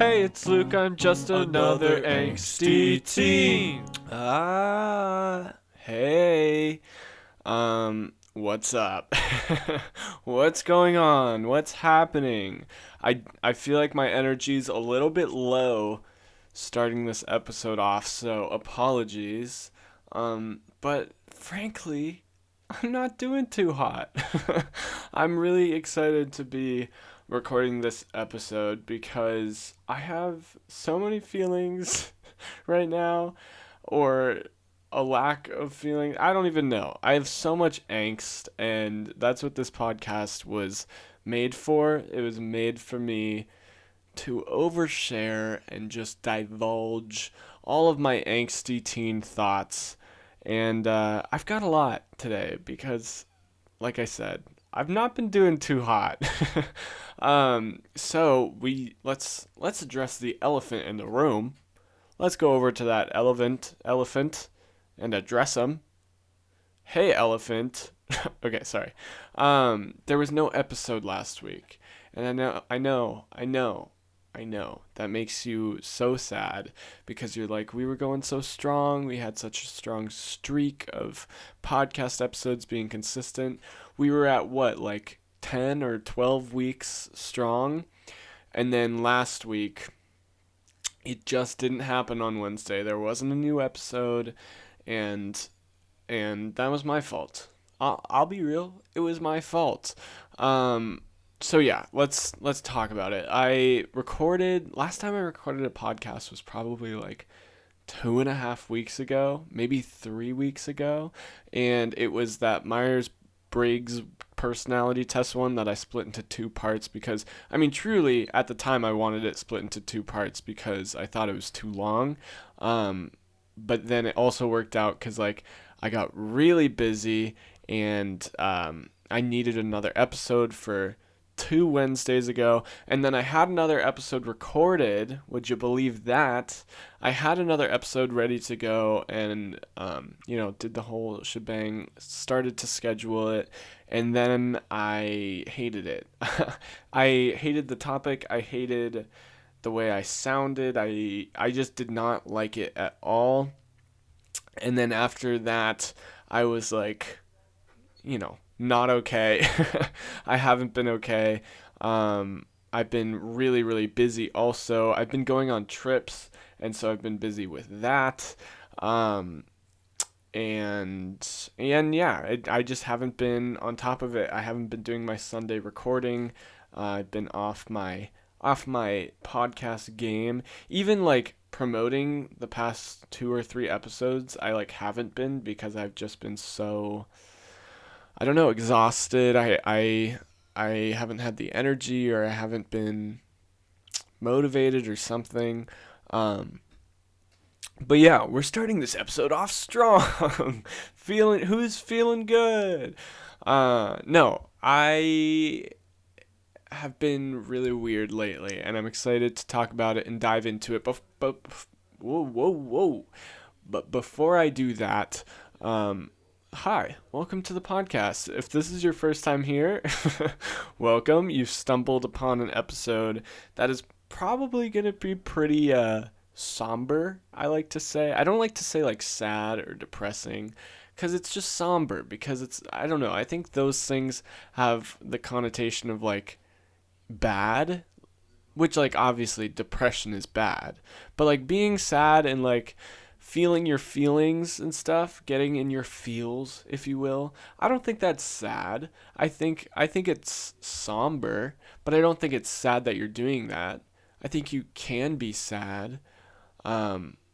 Hey, it's Luke, I'm just another angsty teen. Hey. What's up? What's going on? What's happening? I feel like my energy's a little bit low starting this episode off, so apologies. But frankly, I'm not doing too hot. I'm really excited to be recording this episode because I have so many feelings right now, or a lack of feeling. I don't even know. I have so much angst, and that's what this podcast was made for. It was made for me to overshare and just divulge all of my angsty teen thoughts. And I've got a lot today because, like I said, I've not been doing too hot. So let's address the elephant in the room. Let's go over to that elephant, and address him. Hey, elephant. Okay, sorry. There was no episode last week, and I know. That makes you so sad because you're like, we were going so strong. We had such a strong streak of podcast episodes being consistent. We were at what, like 10 or 12 weeks strong. And then last week, it just didn't happen on Wednesday. There wasn't a new episode, and that was my fault. I'll be real. It was my fault. So yeah, let's talk about it. Last time I recorded a podcast was probably like 2.5 weeks ago, maybe 3 weeks ago. And it was that Myers-Briggs personality test one that I split into 2 parts because, I mean, truly, at the time I wanted it split into 2 parts because I thought it was too long. But then it also worked out because, like, I got really busy and I needed another episode for 2 Wednesdays ago, and then I had another episode recorded. Would you believe that? I had another episode ready to go, and did the whole shebang, started to schedule it, and then I hated it. I hated the topic. I hated the way I sounded. I just did not like it at all. And then after that, I was like, not okay. I haven't been okay. I've been really, really busy also. I've been going on trips, and so I've been busy with that. And yeah, I just haven't been on top of it. I haven't been doing my Sunday recording. I've been off my podcast game. Even like promoting the past 2 or 3 episodes, I like haven't been because I've just been so, I don't know, exhausted. I haven't had the energy, or I haven't been motivated or something. But yeah, we're starting this episode off strong. Who's feeling good? No, I have been really weird lately, and I'm excited to talk about it and dive into it. Whoa. But before I do that, hi, welcome to the podcast. If this is your first time here, welcome. You've stumbled upon an episode that is probably going to be pretty somber, I like to say. I don't like to say like sad or depressing, because it's just somber, because it's, I don't know, I think those things have the connotation of like bad, which like obviously depression is bad, but like being sad and like feeling your feelings and stuff, getting in your feels, if you will, I don't think that's sad. I think it's somber, but I don't think it's sad that you're doing that. I think you can be sad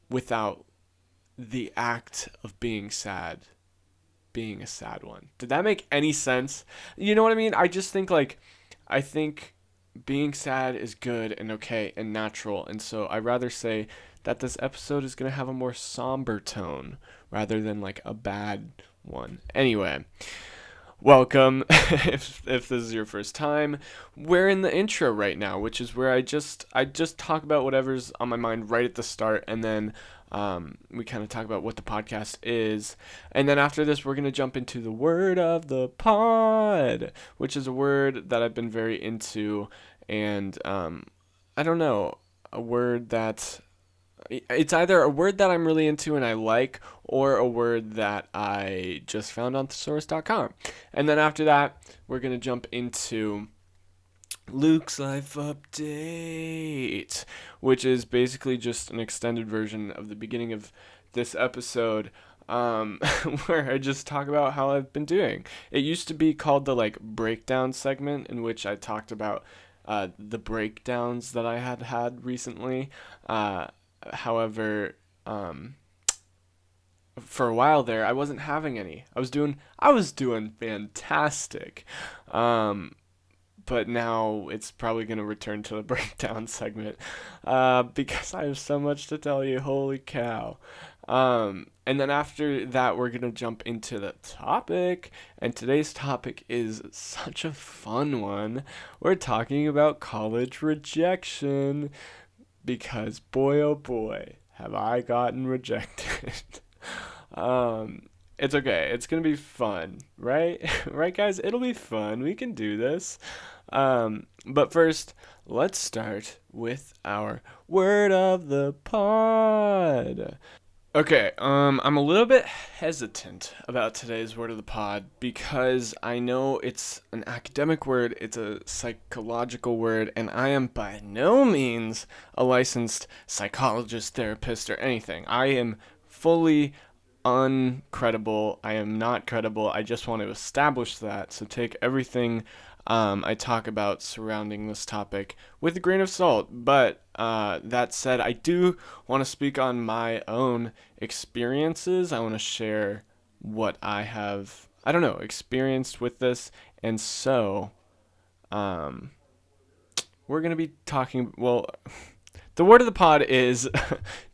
without the act of being sad being a sad one. Did that make any sense? You know what I mean? I just think I think being sad is good and okay and natural, and so I rather say that this episode is going to have a more somber tone rather than like a bad one. Anyway, welcome. if this is your first time, we're in the intro right now, which is where I just talk about whatever's on my mind right at the start, and then we kind of talk about what the podcast is, and then after this we're going to jump into the word of the pod, which is a word that I've been very into, and I don't know, a word that it's either a word that I'm really into and I like, or a word that I just found on thesaurus.com. And then after that, we're going to jump into Luke's Life Update, which is basically just an extended version of the beginning of this episode, where I just talk about how I've been doing. It used to be called the breakdown segment, in which I talked about the breakdowns that I had recently. However, for a while there, I wasn't having any. I was doing fantastic. But now it's probably going to return to the breakdown segment, because I have so much to tell you. Holy cow. And then after that, we're going to jump into the topic. And today's topic is such a fun one. We're talking about college rejection. Because boy, oh boy, have I gotten rejected. It's okay. It's going to be fun, right? Right, guys? It'll be fun. We can do this. But first, let's start with our word of the pod. Okay, I'm a little bit hesitant about today's word of the pod because I know it's an academic word, it's a psychological word, and I am by no means a licensed psychologist, therapist, or anything. I am fully uncredible. I am not credible. I just want to establish that, so take everything I talk about surrounding this topic with a grain of salt. But that said, I do want to speak on my own experiences. I want to share what I have, experienced with this. And so, we're going to be talking, the word of the pod is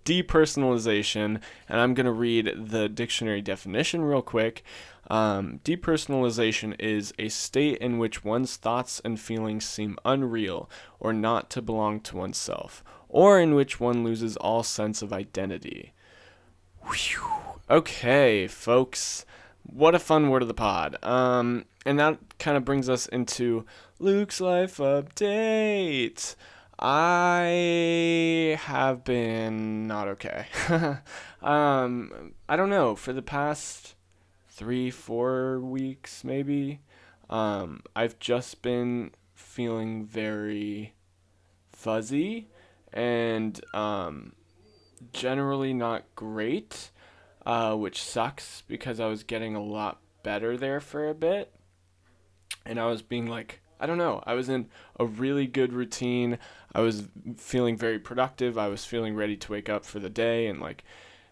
depersonalization, and I'm going to read the dictionary definition real quick. Depersonalization is a state in which one's thoughts and feelings seem unreal or not to belong to oneself, or in which one loses all sense of identity. Whew. Okay, folks, what a fun word of the pod. And that kind of brings us into Luke's Life Update. I have been not okay. I don't know, for the past 3-4 weeks maybe, I've just been feeling very fuzzy and generally not great, which sucks because I was getting a lot better there for a bit, and I was being I was in a really good routine. I was feeling very productive. I was feeling ready to wake up for the day and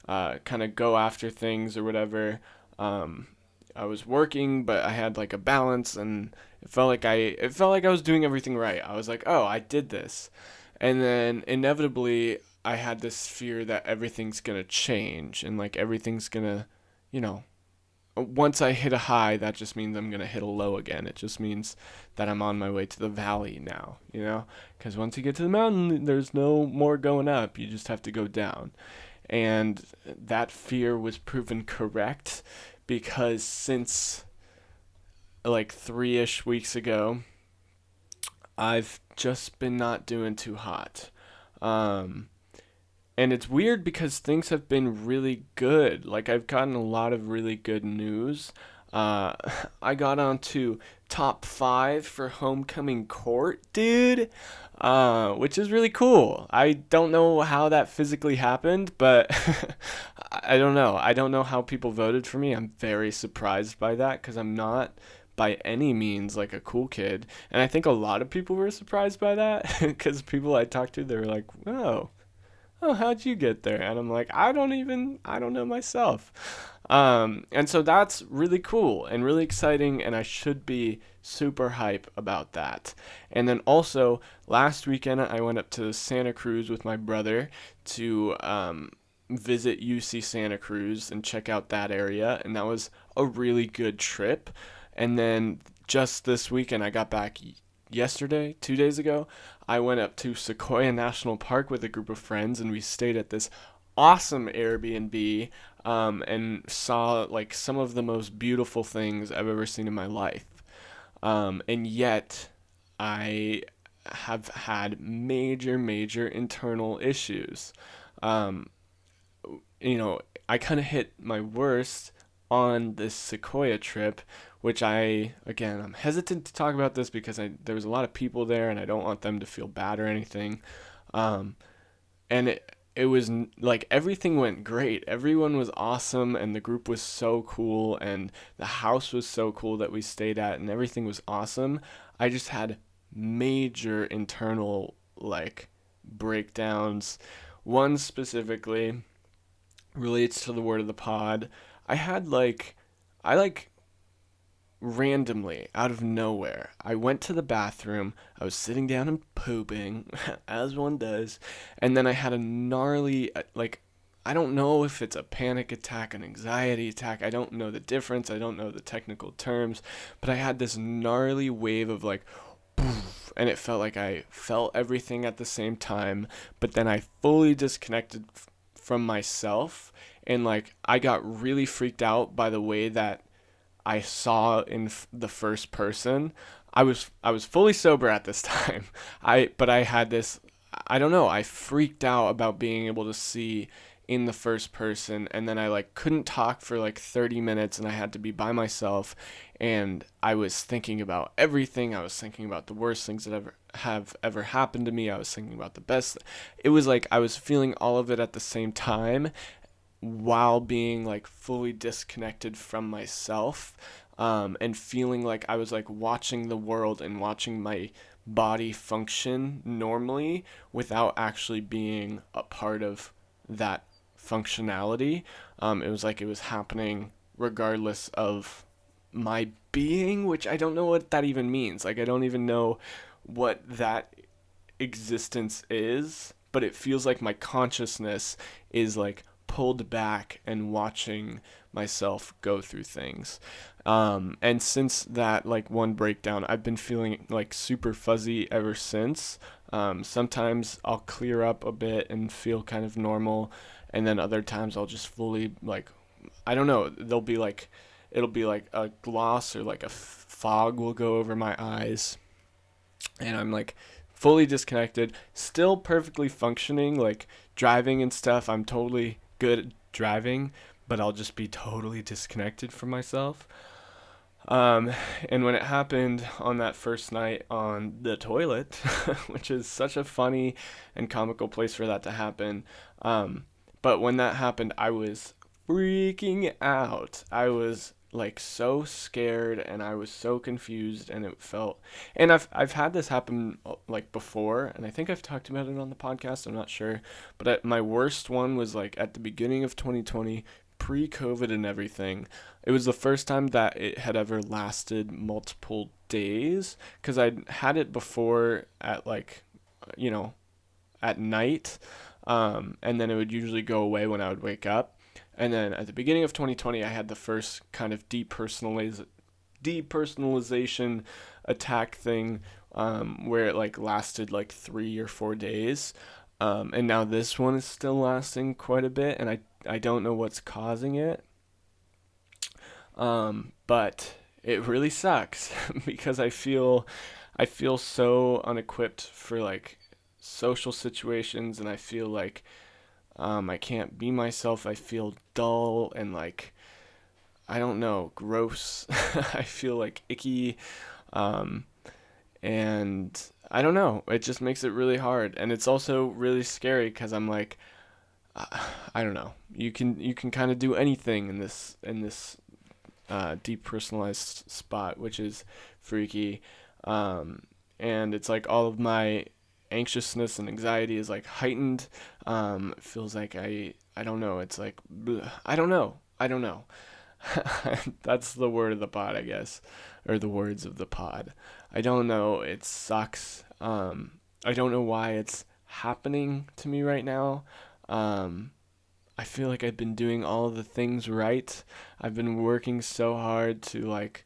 kind of go after things or whatever. I was working, but I had a balance, and it felt like I was doing everything right. I was like, oh, I did this. And then inevitably I had this fear that everything's going to change and everything's going to, once I hit a high, that just means I'm going to hit a low again. It just means that I'm on my way to the valley now, because once you get to the mountain, there's no more going up. You just have to go down. And that fear was proven correct because since 3-ish weeks ago, I've just been not doing too hot. And it's weird because things have been really good. I've gotten a lot of really good news. I got onto top 5 for homecoming court, dude, which is really cool. I don't know how that physically happened, but I don't know. I don't know how people voted for me. I'm very surprised by that because I'm not by any means a cool kid. And I think a lot of people were surprised by that because people I talked to, they were like, oh, how'd you get there? And I'm like, I don't know myself. And so that's really cool and really exciting, and I should be super hype about that. And then also, last weekend, I went up to Santa Cruz with my brother to visit UC Santa Cruz and check out that area, and that was a really good trip. And then just this weekend, I got back yesterday, 2 days ago, I went up to Sequoia National Park with a group of friends, and we stayed at this awesome Airbnb and saw some of the most beautiful things I've ever seen in my life. And yet, I have had major internal issues. Um, you know, I kind of hit my worst on this Sequoia trip, which I'm hesitant to talk about this because there was a lot of people there and I don't want them to feel bad or anything. Um, and it was like everything went great. Everyone was awesome and the group was so cool and the house was so cool that we stayed at and everything was awesome. I just had major internal like breakdowns. One specifically relates to the word of the pod. I had I randomly, out of nowhere, I went to the bathroom. I was sitting down and pooping, as one does, and then I had a gnarly, I don't know if it's a panic attack, an anxiety attack. I don't know the difference. I don't know the technical terms, but I had this gnarly wave of like, poof, and it felt like I felt everything at the same time, but then I fully disconnected from myself, and like I got really freaked out by the way that I saw in the first person. I was fully sober at this time. I had this, I don't know, I freaked out about being able to see in the first person, and then I like couldn't talk for like 30 minutes and I had to be by myself, and I was thinking about everything. I was thinking about the worst things that ever happened to me. I was thinking about the best. It was like I was feeling all of it at the same time, while being like fully disconnected from myself, and feeling like I was like watching the world and watching my body function normally without actually being a part of that functionality. It was like it was happening regardless of my being, which I don't know what that even means. Like, I don't even know what that existence is, but it feels like my consciousness is like pulled back and watching myself go through things. And since that like one breakdown, I've been feeling like super fuzzy ever since. Sometimes I'll clear up a bit and feel kind of normal, and then other times I'll just fully like, I don't know, it'll be like a gloss or like a fog will go over my eyes, and I'm like fully disconnected, still perfectly functioning, like driving and stuff. I'm totally good at driving, but I'll just be totally disconnected from myself. Um, and when it happened on that first night on the toilet, which is such a funny and comical place for that to happen, but when that happened, I was freaking out. I was like so scared and I was so confused, and it felt, and I've had this happen like before, and I think I've talked about it on the podcast, I'm not sure, but my worst one was like at the beginning of 2020, pre-COVID and everything. It was the first time that it had ever lasted multiple days, because I'd had it before at like, you know, at night, and then it would usually go away when I would wake up. And then at the beginning of 2020, I had the first kind of depersonalization attack thing, where it like lasted like 3 or 4 days. And now this one is still lasting quite a bit, and I don't know what's causing it. But it really sucks because I feel so unequipped for like social situations, and I feel like I can't be myself. I feel dull and like, I don't know, gross. I feel like icky. Um, and I don't know. It just makes it really hard, and it's also really scary because I'm like, I don't know. You can kind of do anything in this depersonalized spot, which is freaky. And it's like all of my anxiousness and anxiety is like heightened. It feels like I don't know. It's like bleh. I don't know. That's the word of the pod, I guess, or the words of the pod. I don't know. It sucks. I don't know why it's happening to me right now. Um, I feel like I've been doing all of the things right. I've been working so hard to like,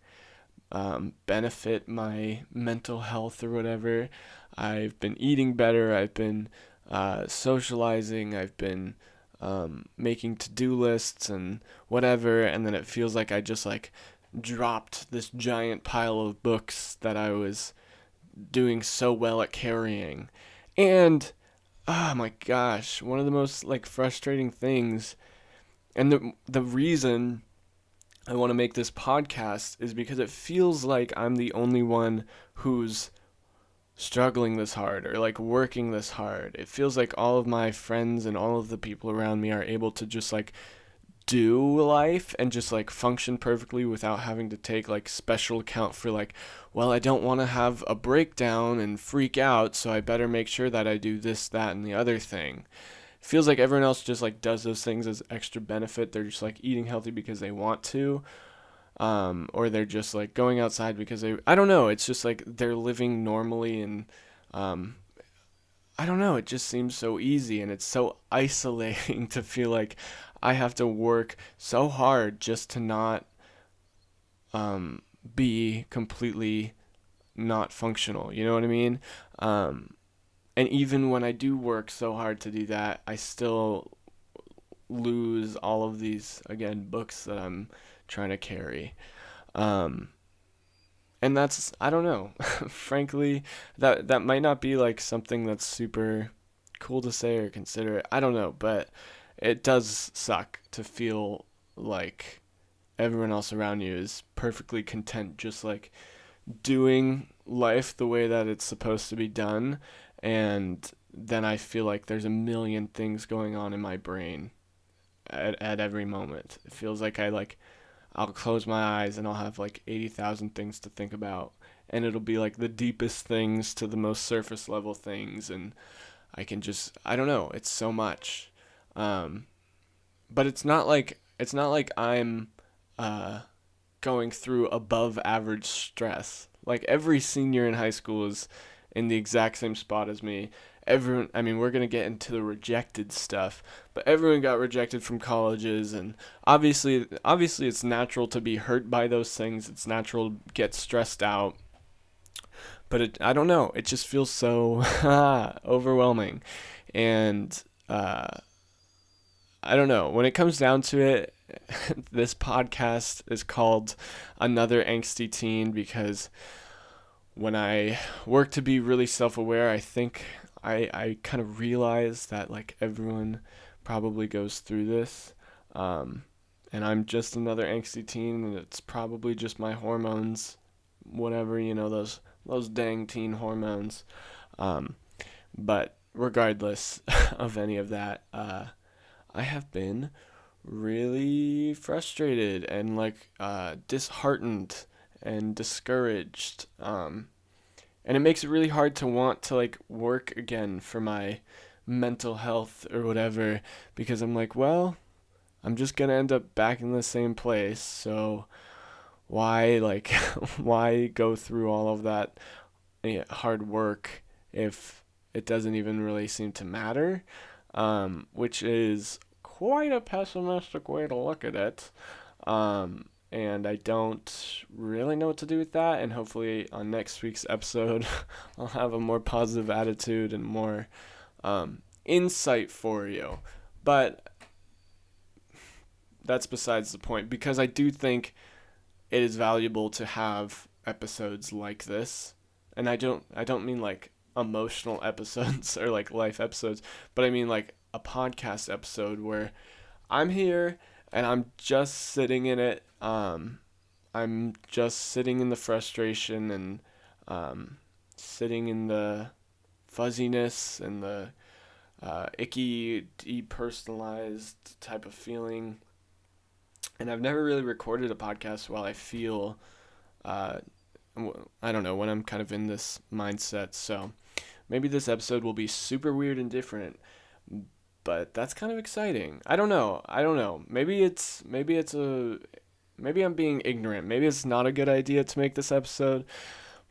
benefit my mental health or whatever. I've been eating better. I've been socializing. I've been making to-do lists and whatever. And then it feels like I just like dropped this giant pile of books that I was doing so well at carrying. And oh my gosh, one of the most like frustrating things, and the reason I want to make this podcast is because it feels like I'm the only one who's struggling this hard or like working this hard. It feels like all of my friends and all of the people around me are able to just like do life and just like function perfectly without having to take like special account for like, well, I don't want to have a breakdown and freak out, so I better make sure that I do this, that, and the other thing. It feels like everyone else just like does those things as extra benefit. They're just like eating healthy because they want to, or they're just like going outside because I don't know, it's just like they're living normally, and um, I don't know, it just seems so easy, and it's so isolating to feel like I have to work so hard just to not um, be completely not functional, you know what I mean? Um, and even when I do work so hard to do that, I still lose all of these, again, books that I'm trying to carry. Um, and that's, I don't know, frankly, that might not be like something that's super cool to say or consider. I don't know, but it does suck to feel like everyone else around you is perfectly content just like doing life the way that it's supposed to be done, and then I feel like there's a million things going on in my brain at every moment. It feels like I'll close my eyes and I'll have like 80,000 things to think about, and it'll be like the deepest things to the most surface level things, and I don't know, it's so much. Um, but it's not like I'm uh, going through above average stress. Like every senior in high school is in the exact same spot as me. Everyone, I mean, we're going to get into the rejected stuff, but everyone got rejected from colleges, and obviously it's natural to be hurt by those things. It's natural to get stressed out, but I don't know, it just feels so overwhelming. And I don't know. When it comes down to it, this podcast is called Another Angsty Teen because when I work to be really self-aware, I think I kind of realize that like everyone probably goes through this. Um, and I'm just another angsty teen, and it's probably just my hormones, whatever, those dang teen hormones. Um, but regardless of any of that, I have been really frustrated and like disheartened and discouraged. And it makes it really hard to want to like work again for my mental health or whatever, because I'm like, well, I'm just gonna end up back in the same place. So why like why go through all of that hard work if it doesn't even really seem to matter? Which is quite a pessimistic way to look at it. And I don't really know what to do with that. And hopefully, on next week's episode, I'll have a more positive attitude and more insight for you. But that's besides the point, because I do think it is valuable to have episodes like this. And I don't mean like emotional episodes or like life episodes, but I mean like a podcast episode where I'm here and I'm just sitting in it. I'm just sitting in the frustration and sitting in the fuzziness and the icky, depersonalized type of feeling. And I've never really recorded a podcast while I feel, I don't know, when I'm kind of in this mindset. So maybe this episode will be super weird and different, but that's kind of exciting. I don't know. Maybe I'm being ignorant. Maybe it's not a good idea to make this episode.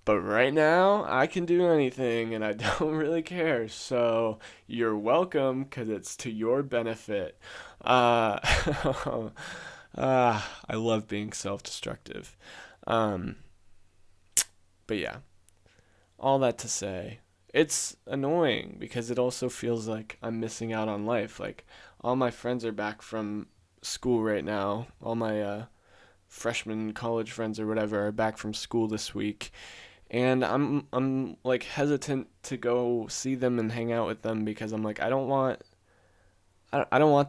But right now, I can do anything and I don't really care. So you're welcome, because it's to your benefit. Uh, I love being self-destructive. Um, but yeah, all that to say, it's annoying because it also feels like I'm missing out on life. Like, all my friends are back from school right now. All my freshman college friends or whatever are back from school this week. And I'm like hesitant to go see them and hang out with them because I'm like I don't want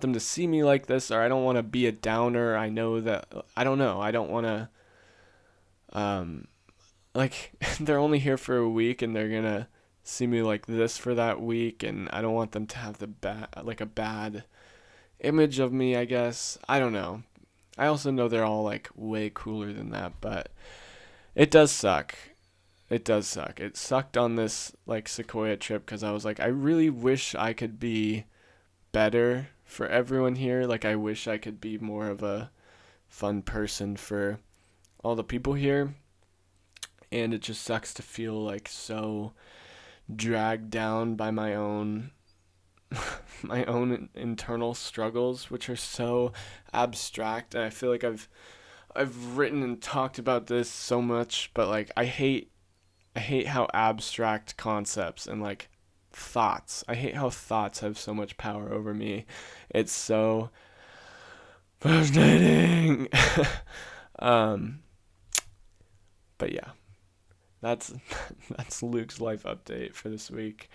them to see me like this, or I don't want to be a downer. I know that I don't know. I don't want to um like they're only here for a week and they're going to see me like this for that week, and I don't want them to have a bad image of me, I guess. I don't know. I also know they're all like way cooler than that, but it does suck. It does suck. It sucked on this like Sequoia trip because I was like, I really wish I could be better for everyone here. Like, I wish I could be more of a fun person for all the people here. And it just sucks to feel like so dragged down by my own my own internal struggles, which are so abstract. And I feel like I've written and talked about this so much, but like I hate how abstract concepts and like thoughts. I hate how thoughts have so much power over me. It's so frustrating. um but yeah, that's that's Luke's life update for this week.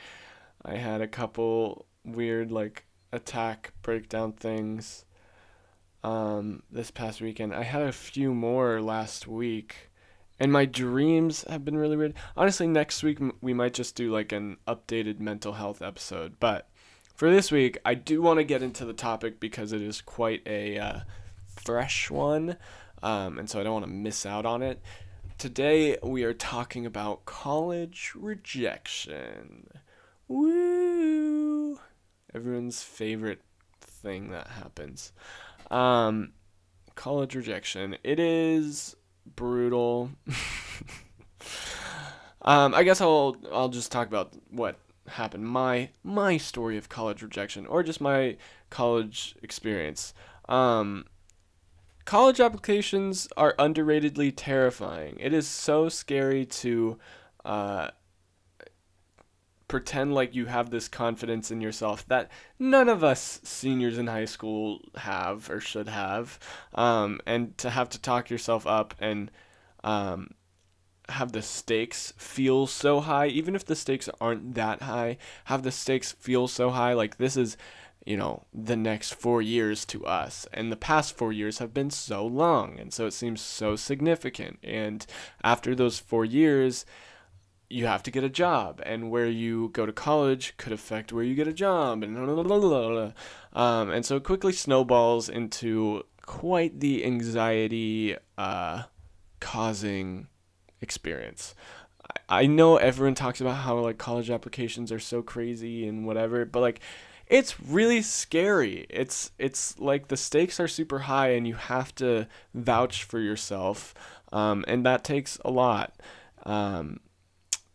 I had a couple weird like attack breakdown things this past weekend. I had a few more last week, and my dreams have been really weird. Honestly, next week we might just do like an updated mental health episode, but for this week I do want to get into the topic because it is quite a fresh one, and so I don't want to miss out on it. Today we are talking about college rejection. Woo! Everyone's favorite thing that happens. College rejection. It is brutal. I guess I'll just talk about what happened. My story of college rejection, or just my college experience. College applications are underratedly terrifying. It is so scary to uh, pretend like you have this confidence in yourself that none of us seniors in high school have or should have, and to have to talk yourself up and um, have the stakes feel so high, even if the stakes aren't that high, have the stakes feel so high, like this is, the next 4 years to us, and the past 4 years have been so long, and so it seems so significant, and after those 4 years you have to get a job, and where you go to college could affect where you get a job, and and so it quickly snowballs into quite the anxiety causing experience. I know everyone talks about how like college applications are so crazy and whatever, but like it's really scary. It's like the stakes are super high and you have to vouch for yourself, and that takes a lot.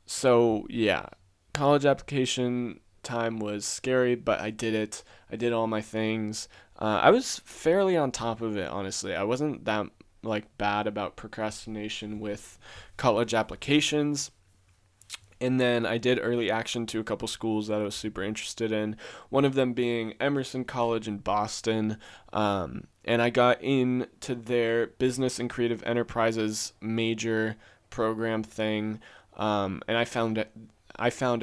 So yeah, college application time was scary, but I did it. I did all my things. I was fairly on top of it, honestly. I wasn't that like bad about procrastination with college applications. And then I did early action to a couple schools that I was super interested in. One of them being Emerson College in Boston. And I got into their business and creative enterprises major program thing. And I found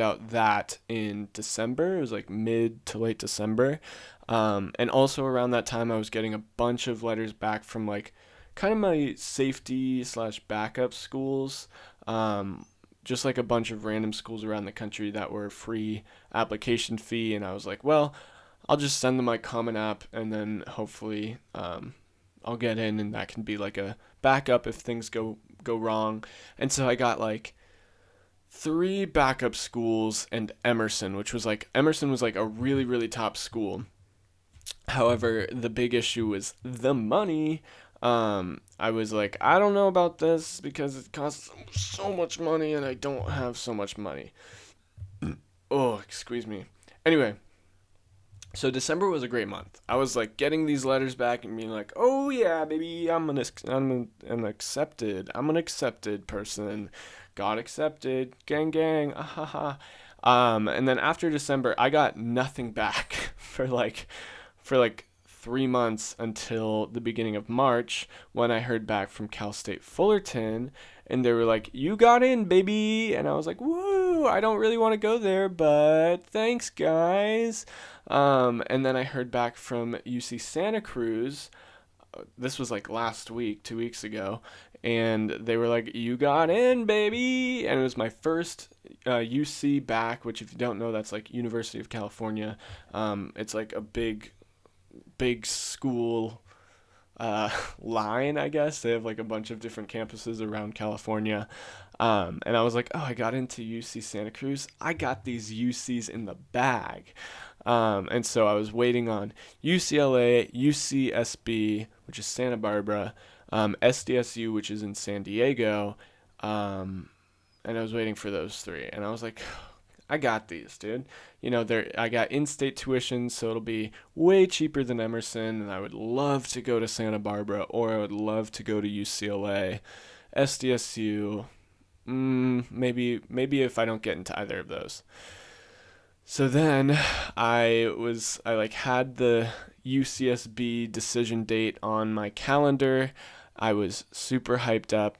out that in December. It was like mid to late December. And also around that time, I was getting a bunch of letters back from like kind of my safety slash backup schools. Just like a bunch of random schools around the country that were free application fee. And I was like, well, I'll just send them my Common App, and then hopefully I'll get in, and that can be like a backup if things go wrong. And so I got like 3 backup schools and Emerson was like a really, really top school. However, the big issue was the money. I was like, I don't know about this because it costs so much money and I don't have so much money. Oh, excuse me. Anyway, so December was a great month. I was like getting these letters back and being like, "Oh yeah, baby, I'm an accepted. I'm an accepted person. Got accepted. Gang gang. Ahaha." And then after December, I got nothing back for like 3 months until the beginning of March when I heard back from Cal State Fullerton, and they were like, "You got in, baby," and I was like, "Woo! I don't really want to go there, but thanks, guys." And then I heard back from UC Santa Cruz. This was like last week, 2 weeks ago, and they were like, "You got in, baby," and it was my first UC back, which, if you don't know, that's like University of California. It's like a big school line, I guess. They have like a bunch of different campuses around California. And I was like, oh, I got into UC Santa Cruz. I got these UCs in the bag. And so I was waiting on UCLA, UCSB, which is Santa Barbara, SDSU, which is in San Diego. And I was waiting for those three. And I was like, I got these, dude. I got in-state tuition, so it'll be way cheaper than Emerson, and I would love to go to Santa Barbara, or I would love to go to UCLA, SDSU, maybe if I don't get into either of those. So then I had the UCSB decision date on my calendar. I was super hyped up.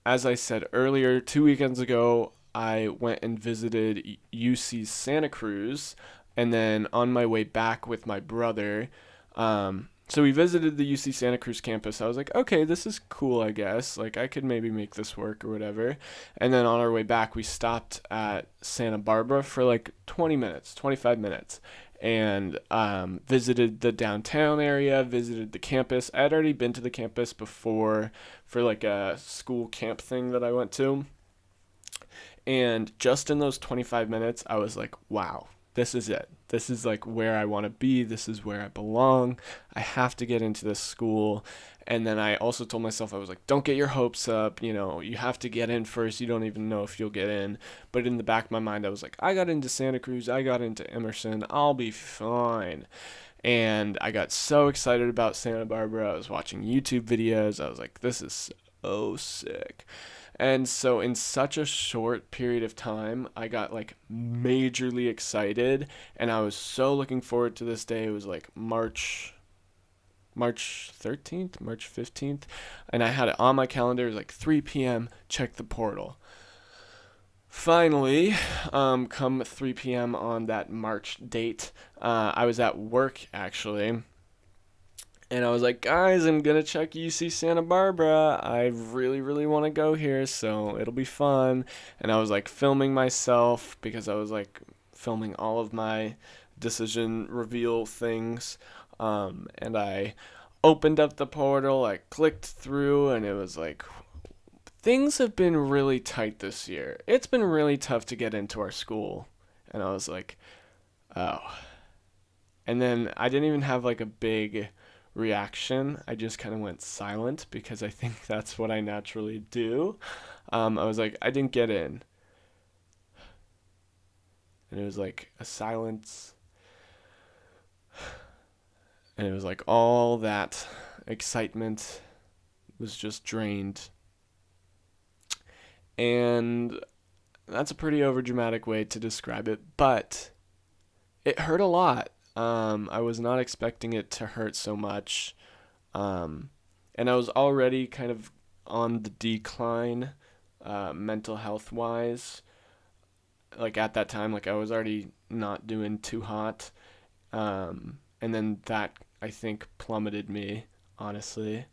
As I said earlier, 2 weekends ago, I went and visited UC Santa Cruz, and then on my way back with my brother, so we visited the UC Santa Cruz campus. I was like, okay, this is cool, I guess. Like, I could maybe make this work or whatever. And then on our way back, we stopped at Santa Barbara for like 20 minutes, 25 minutes, and visited the downtown area, visited the campus. I had already been to the campus before for like a school camp thing that I went to. And just in those 25 minutes, I was like, wow, this is it. This is like where I want to be. This is where I belong. I have to get into this school. And then I also told myself, I was like, don't get your hopes up. You have to get in first. You don't even know if you'll get in. But in the back of my mind, I was like, I got into Santa Cruz. I got into Emerson. I'll be fine. And I got so excited about Santa Barbara. I was watching YouTube videos. I was like, this is so sick. And so in such a short period of time, I got like majorly excited, and I was so looking forward to this day. It was like March 13th, March 15th, and I had it on my calendar. It was like 3 p.m., check the portal. Finally, come 3 p.m. on that March date, I was at work actually. And I was like, guys, I'm going to check UC Santa Barbara. I really, really want to go here, so it'll be fun. And I was like filming myself because I was like filming all of my decision reveal things. And I opened up the portal, I clicked through, and it was like, things have been really tight this year. It's been really tough to get into our school. And I was like, oh. And then I didn't even have like a big reaction. I just kind of went silent because I think that's what I naturally do. I was like, I didn't get in. And it was like a silence. And it was like all that excitement was just drained. And that's a pretty overdramatic way to describe it, but it hurt a lot. I was not expecting it to hurt so much. And I was already kind of on the decline, mental health wise. Like at that time, like I was already not doing too hot. And then that, I think, plummeted me, honestly,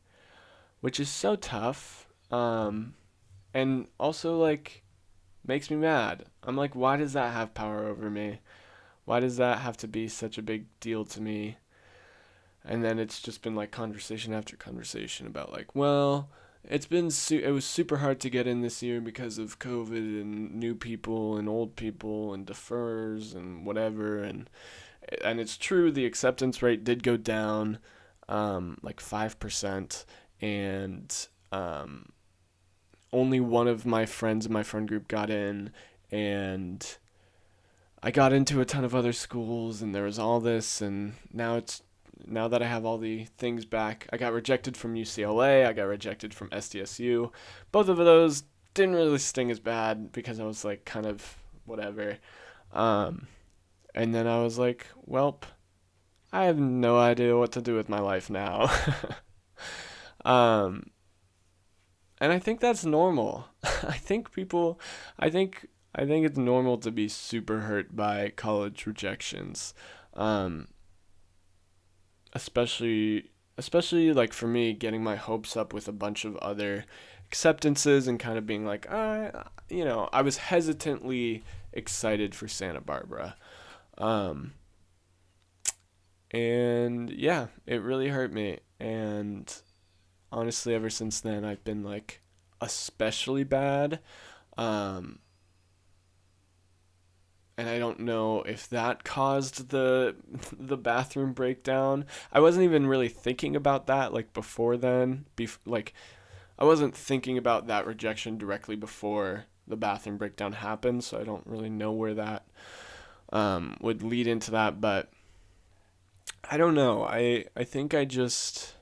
which is so tough. And also like makes me mad. I'm like, why does that have power over me? Why does that have to be such a big deal to me? And then it's just been like conversation after conversation about like, well, it was super hard to get in this year because of COVID and new people and old people and defers and whatever. And it's true, the acceptance rate did go down like 5%. And only one of my friends in my friend group got in, and I got into a ton of other schools, and there was all this, and now that I have all the things back, I got rejected from UCLA, I got rejected from SDSU. Both of those didn't really sting as bad because I was like kind of whatever. And then I was like, welp, I have no idea what to do with my life now. And I think that's normal. I think people, I think, I think it's normal to be super hurt by college rejections, um, especially, especially like for me, getting my hopes up with a bunch of other acceptances and kind of being like, I was hesitantly excited for Santa Barbara, um, and yeah, it really hurt me. And honestly, ever since then, I've been like especially bad. Um, and I don't know if that caused the bathroom breakdown. I wasn't even really thinking about that like before then. Like I wasn't thinking about that rejection directly before the bathroom breakdown happened, so I don't really know where that would lead into that. But I don't know. I think I just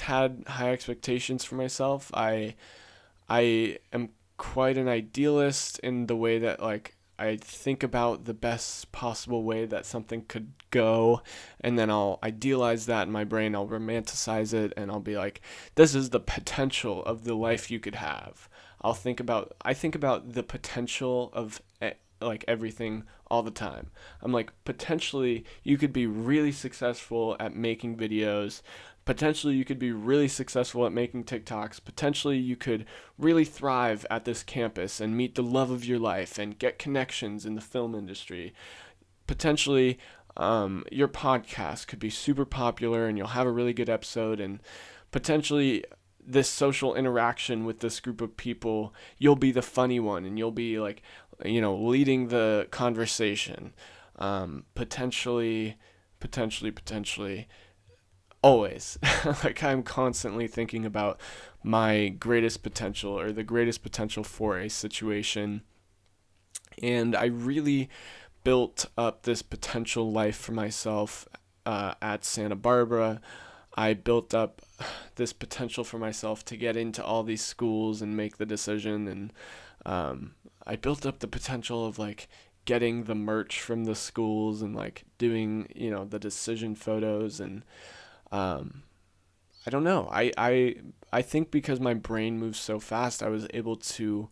had high expectations for myself. I am quite an idealist in the way that like I think about the best possible way that something could go, and then I'll idealize that in my brain, I'll romanticize it, and I'll be like, this is the potential of the life you could have. I think about the potential of like everything all the time. I'm like, potentially you could be really successful at making videos. Potentially you could be really successful at making TikToks. Potentially you could really thrive at this campus and meet the love of your life and get connections in the film industry. Potentially, your podcast could be super popular and you'll have a really good episode. And potentially, this social interaction with this group of people, you'll be the funny one and you'll be like, leading the conversation. Potentially, always. Like I'm constantly thinking about my greatest potential or the greatest potential for a situation. And I really built up this potential life for myself at Santa Barbara. I built up this potential for myself to get into all these schools and make the decision. And I built up the potential of like getting the merch from the schools and like doing, the decision photos. And I don't know. I think because my brain moves so fast, I was able to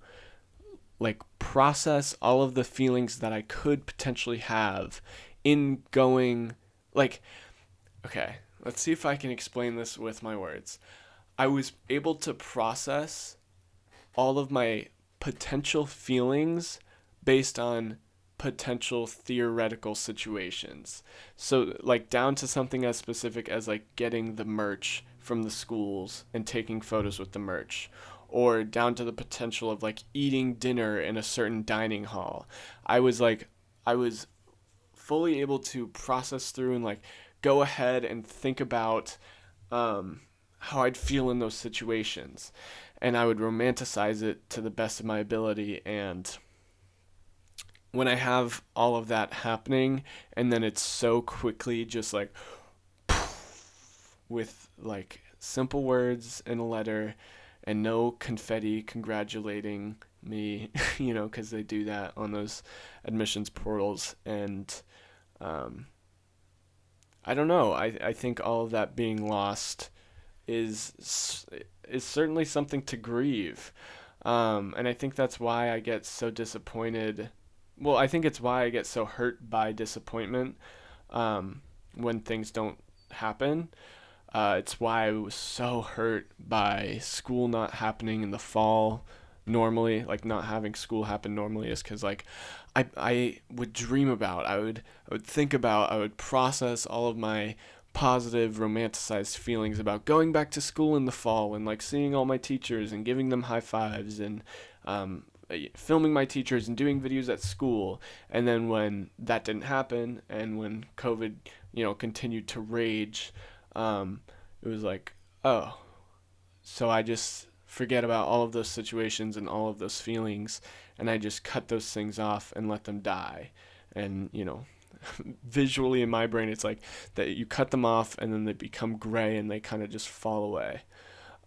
like process all of the feelings that I could potentially have in going like okay, let's see if I can explain this with my words. I was able to process all of my potential feelings based on potential theoretical situations. So like down to something as specific as like getting the merch from the schools and taking photos with the merch, or down to the potential of like eating dinner in a certain dining hall. I was fully able to process through and like go ahead and think about how I'd feel in those situations, and I would romanticize it to the best of my ability. And when I have all of that happening, and then it's so quickly just like with like simple words in a letter and no confetti congratulating me, because they do that on those admissions portals. And um, I don't know. I think all of that being lost is is certainly something to grieve. And I think that's why I get so disappointed. Well, I think it's why I get so hurt by disappointment when things don't happen. It's why I was so hurt by school not happening in the fall normally, like not having school happen normally, is because like I would dream about, I would think about, I would process all of my positive romanticized feelings about going back to school in the fall and like seeing all my teachers and giving them high fives and filming my teachers and doing videos at school. And then when that didn't happen and when COVID, continued to rage, it was like, oh, so I just forget about all of those situations and all of those feelings, and I just cut those things off and let them die. And, visually in my brain, it's like that you cut them off and then they become gray and they kind of just fall away.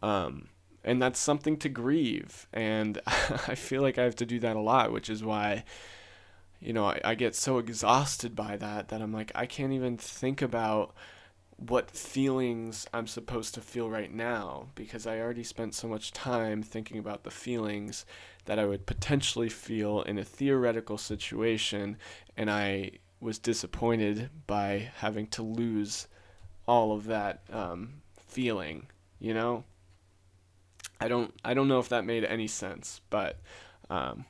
And that's something to grieve. And I feel like I have to do that a lot, which is why, I get so exhausted by that I'm like, I can't even think about what feelings I'm supposed to feel right now, because I already spent so much time thinking about the feelings that I would potentially feel in a theoretical situation, and I was disappointed by having to lose all of that feeling, you know? I don't know if that made any sense, but um,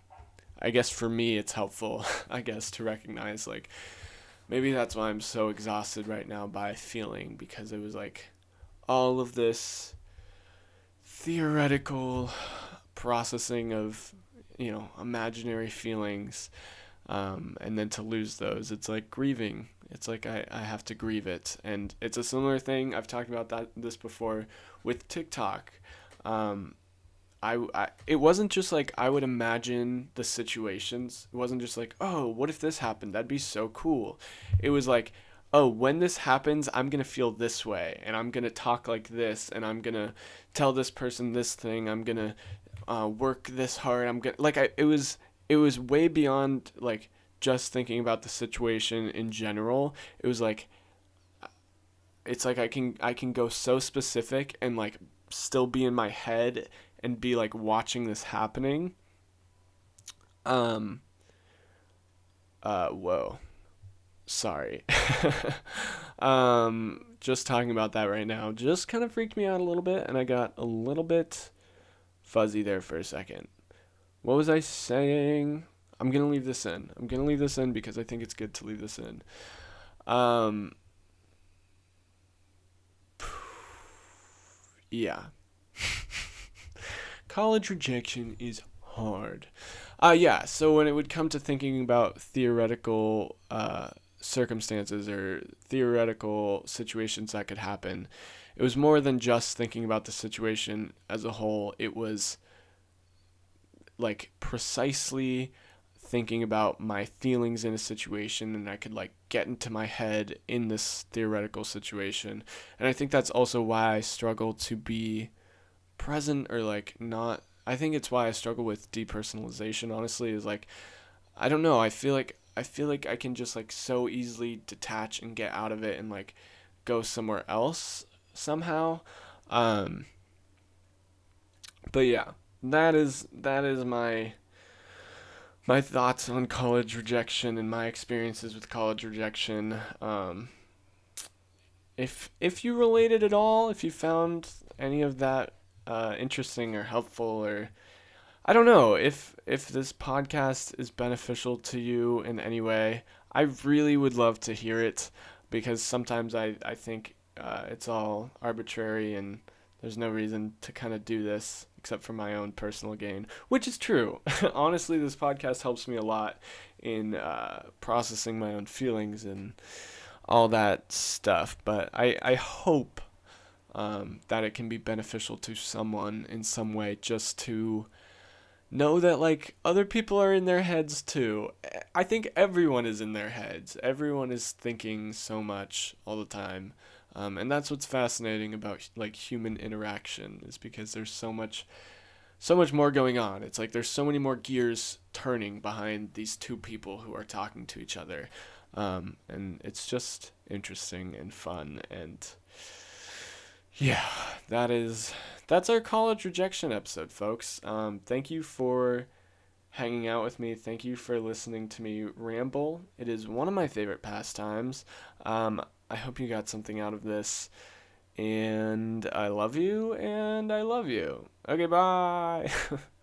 I guess for me it's helpful, I guess, to recognize like maybe that's why I'm so exhausted right now by feeling, because it was like all of this theoretical processing of, imaginary feelings, and then to lose those, it's like grieving. It's like I have to grieve it. And it's a similar thing. I've talked about this before with TikTok. Um, it wasn't just like I would imagine the situations. It wasn't just like, oh, what if this happened? That'd be so cool. It was like, oh, when this happens, I'm going to feel this way, and I'm going to talk like this, and I'm going to tell this person this thing. I'm going to work this hard. I'm going to, like, it was way beyond, like, just thinking about the situation in general. It was like, it's like I can go so specific and, like, still be in my head and be like watching this happening. Um whoa. Sorry. Just talking about that right now just kind of freaked me out a little bit, and I got a little bit fuzzy there for a second. What was I saying? I'm going to leave this in. I'm going to leave this in because I think it's good to leave this in. Um yeah. College rejection is hard. Yeah, so when it would come to thinking about theoretical circumstances or theoretical situations that could happen, it was more than just thinking about the situation as a whole. It was like precisely thinking about my feelings in a situation, and I could like get into my head in this theoretical situation. And I think that's also why I struggle to be present, or like not. I think it's why I struggle with depersonalization, honestly, is like I don't know, I feel like I can just like so easily detach and get out of it and like go somewhere else somehow. um but yeah, that is my thoughts on college rejection and my experiences with college rejection. If you related at all, if you found any of that interesting or helpful, or I don't know if this podcast is beneficial to you in any way, I really would love to hear it, because sometimes I think it's all arbitrary and there's no reason to kind of do this except for my own personal gain, which is true. Honestly, this podcast helps me a lot in processing my own feelings and all that stuff, but I hope that it can be beneficial to someone in some way, just to know that like other people are in their heads too. I think everyone is in their heads. Everyone is thinking so much all the time. And that's what's fascinating about like human interaction, is because there's so much more going on. It's like there's so many more gears turning behind these two people who are talking to each other. And it's just interesting and fun, and yeah, that's our college rejection episode, folks. Thank you for hanging out with me. Thank you for listening to me ramble. It is one of my favorite pastimes. I hope you got something out of this. And I love you, and I love you. Okay, bye.